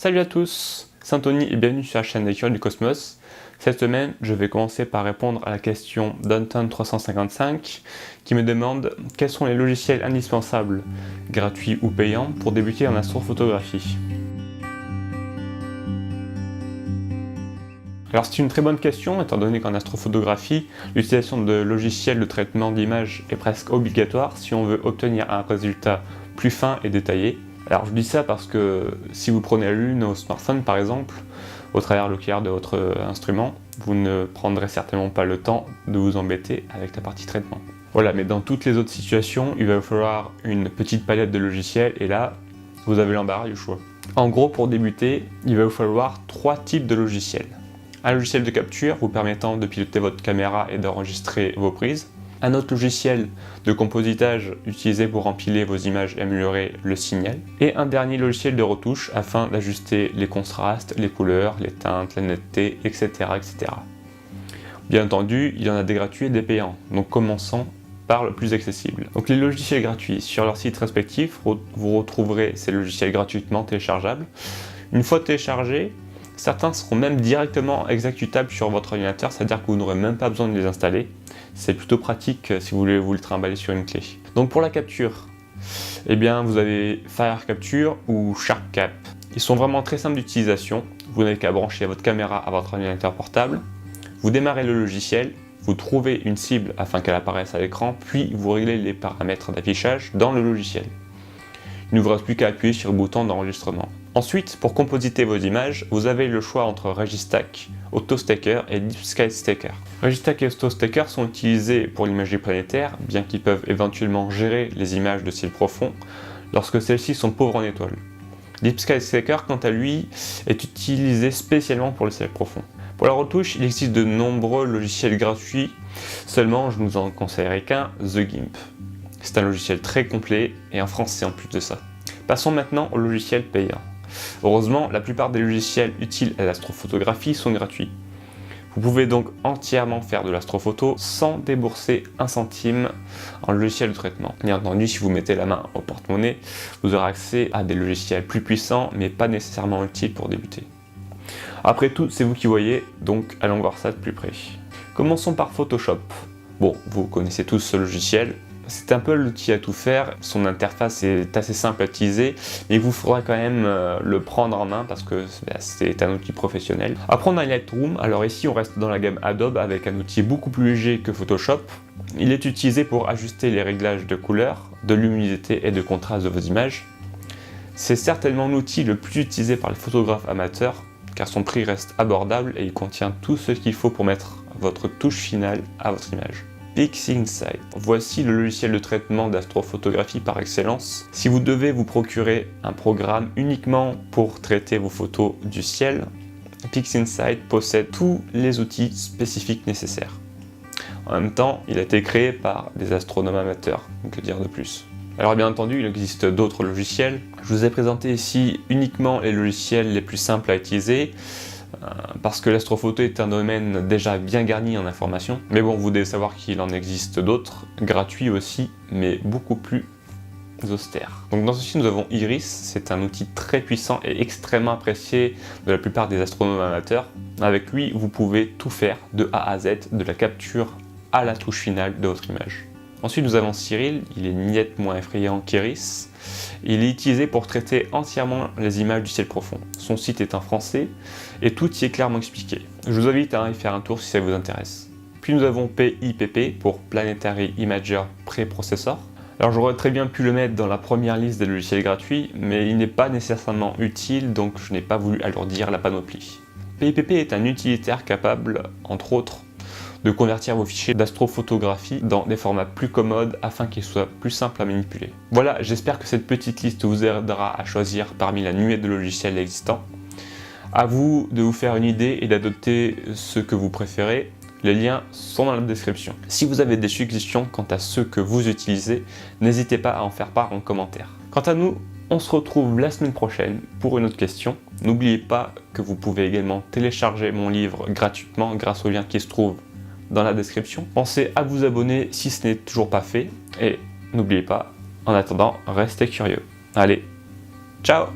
Salut à tous, c'est Anthony et bienvenue sur la chaîne des Curieux du Cosmos. Cette semaine, je vais commencer par répondre à la question d'Anton355 qui me demande quels sont les logiciels indispensables, gratuits ou payants, pour débuter en astrophotographie. Alors c'est une très bonne question étant donné qu'en astrophotographie, l'utilisation de logiciels de traitement d'images est presque obligatoire si on veut obtenir un résultat plus fin et détaillé. Alors je dis ça parce que si vous prenez la Lune au smartphone par exemple, au travers l'oculaire de votre instrument, vous ne prendrez certainement pas le temps de vous embêter avec la partie traitement. Voilà, mais dans toutes les autres situations, il va vous falloir une petite palette de logiciels et là, vous avez l'embarras du choix. En gros, pour débuter, il va vous falloir 3 types de logiciels. Un logiciel de capture vous permettant de piloter votre caméra et d'enregistrer vos prises. Un autre logiciel de compositage utilisé pour empiler vos images et améliorer le signal. Et un dernier logiciel de retouche afin d'ajuster les contrastes, les couleurs, les teintes, la netteté, etc., etc. Bien entendu, il y en a des gratuits et des payants, donc commençons par le plus accessible. Donc les logiciels gratuits, sur leur site respectif, vous retrouverez ces logiciels gratuitement téléchargeables. Une fois téléchargés, certains seront même directement exécutables sur votre ordinateur, c'est-à-dire que vous n'aurez même pas besoin de les installer. C'est plutôt pratique si vous voulez vous le trimballer sur une clé. Donc pour la capture, eh bien vous avez Fire Capture ou SharkCap. Ils sont vraiment très simples d'utilisation. Vous n'avez qu'à brancher votre caméra à votre ordinateur portable. Vous démarrez le logiciel, vous trouvez une cible afin qu'elle apparaisse à l'écran, puis vous réglez les paramètres d'affichage dans le logiciel. Il ne vous reste plus qu'à appuyer sur le bouton d'enregistrement. Ensuite, pour compositer vos images, vous avez le choix entre Registack, AutoStaker et Deep Sky Stacker. Registack et AutoStaker sont utilisés pour l'imagerie planétaire, bien qu'ils peuvent éventuellement gérer les images de ciel profond lorsque celles-ci sont pauvres en étoiles. Deep Sky Stacker, quant à lui, est utilisé spécialement pour le ciel profond. Pour la retouche, il existe de nombreux logiciels gratuits, seulement je ne vous en conseillerais qu'un, The GIMP. C'est un logiciel très complet et en français en plus de ça. Passons maintenant au logiciel payant. Heureusement, la plupart des logiciels utiles à l'astrophotographie sont gratuits. Vous pouvez donc entièrement faire de l'astrophoto sans débourser un centime en logiciel de traitement. Bien entendu, si vous mettez la main au porte-monnaie, vous aurez accès à des logiciels plus puissants, mais pas nécessairement utiles pour débuter. Après tout, c'est vous qui voyez, donc allons voir ça de plus près. Commençons par Photoshop. Bon, vous connaissez tous ce logiciel. C'est un peu l'outil à tout faire, son interface est assez simple à utiliser, mais il vous faudra quand même le prendre en main parce que c'est un outil professionnel. Après on a Lightroom, alors ici on reste dans la gamme Adobe avec un outil beaucoup plus léger que Photoshop. Il est utilisé pour ajuster les réglages de couleur, de luminosité et de contraste de vos images. C'est certainement l'outil le plus utilisé par les photographes amateurs car son prix reste abordable et il contient tout ce qu'il faut pour mettre votre touche finale à votre image. PixInsight. Voici le logiciel de traitement d'astrophotographie par excellence. Si vous devez vous procurer un programme uniquement pour traiter vos photos du ciel, PixInsight possède tous les outils spécifiques nécessaires. En même temps, il a été créé par des astronomes amateurs, que dire de plus. Alors bien entendu, il existe d'autres logiciels. Je vous ai présenté ici uniquement les logiciels les plus simples à utiliser, parce que l'astrophoto est un domaine déjà bien garni en information. Mais bon, vous devez savoir qu'il en existe d'autres, gratuits aussi, mais beaucoup plus austères. Donc dans ceci, nous avons Iris, c'est un outil très puissant et extrêmement apprécié de la plupart des astronomes amateurs. Avec lui, vous pouvez tout faire de A à Z, de la capture à la touche finale de votre image. Ensuite, nous avons Cyril, il est niet moins effrayant qu'Iris. Il est utilisé pour traiter entièrement les images du ciel profond. Son site est en français et tout y est clairement expliqué. Je vous invite à y faire un tour si ça vous intéresse. Puis nous avons PIPP pour Planetary Imager Preprocessor. Alors j'aurais très bien pu le mettre dans la première liste des logiciels gratuits, mais il n'est pas nécessairement utile, donc je n'ai pas voulu alourdir la panoplie. PIPP est un utilitaire capable, entre autres, de convertir vos fichiers d'astrophotographie dans des formats plus commodes afin qu'ils soient plus simples à manipuler. Voilà, j'espère que cette petite liste vous aidera à choisir parmi la nuée de logiciels existants. À vous de vous faire une idée et d'adopter ce que vous préférez. Les liens sont dans la description. Si vous avez des suggestions quant à ceux que vous utilisez, n'hésitez pas à en faire part en commentaire. Quant à nous, on se retrouve la semaine prochaine pour une autre question. N'oubliez pas que vous pouvez également télécharger mon livre gratuitement grâce au lien qui se trouve dans la description. Pensez à vous abonner si ce n'est toujours pas fait et n'oubliez pas, en attendant, restez curieux. Allez, ciao!